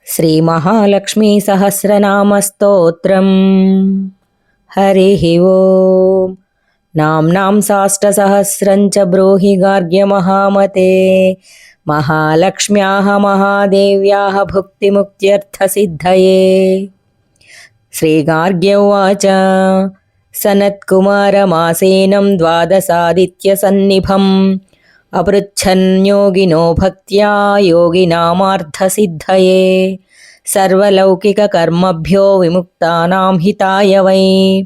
श्रीमहालक्ष्मी सहस्रनामस्तोत्रम्। हरिः ओम्। नाम्नां साष्टसहस्रं च ब्रूहि गार्ग्यमहामते। महालक्ष्म्याः महादेव्याः भुक्तिमुक्त्यर्थसिद्धये। श्रीगार्ग्य उवाच सनत्कुमारमासेनं द्वादशादित्यसन्निभम् अपृच्छन् योगिनो भक्त्या योगिनामार्थसिद्धये। सर्वलौकिककर्मभ्यो विमुक्तानां हिताय वै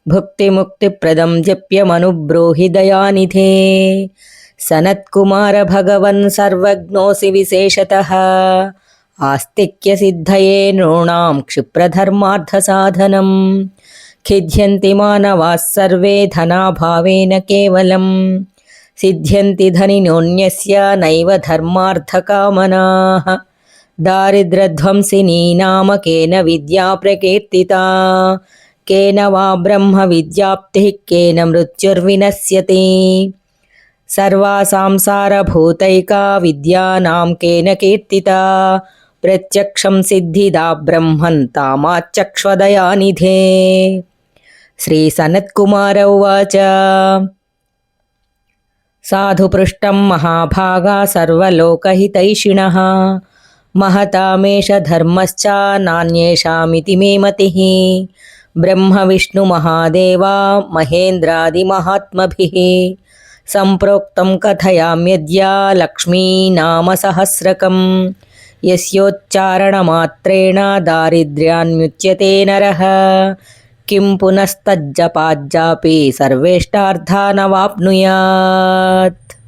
भुक्तिमुक्तिप्रदं जप्यमनुब्रूहि दयानिधे। सनत्कुमार भगवन् सर्वज्ञोऽसि विशेषतः आस्तिक्यसिद्धये नॄणां क्षिप्रधर्मार्थसाधनम्। खिद्यन्ति मानवाः सर्वे धनाभावेन केवलम् सिद्ध्यन्ति धनिनोऽन्यस्य नैव धर्मार्थकामनाः। दारिद्र्यध्वंसिनी नाम केन विद्या प्रकीर्तिता केन वा ब्रह्मविद्याप्तिः केन मृत्युर्विनश्यति। सर्वासां सारभूतैका विद्यानां केन कीर्तिता प्रत्यक्षं सिद्धिदा ब्रह्मन् तामाच्चक्ष्वदयानिधे। श्रीसनत्कुमार उवाच साधु पृष्टं महाभागा सर्वलोकहितैषिणः महतामेष धर्मश्च नान्येषामिति मे मतिः। ब्रह्मविष्णुमहादेवा महेन्द्रादिमहात्मभिः सम्प्रोक्तं कथयाम्यद्य लक्ष्मीनामसहस्रकम्। यस्योच्चारणमात्रेण दारिद्र्यान्मुच्यते नरः किं पुनस्तज्जपाज्जापि सर्वेष्टार्थानवाप्नुयात्।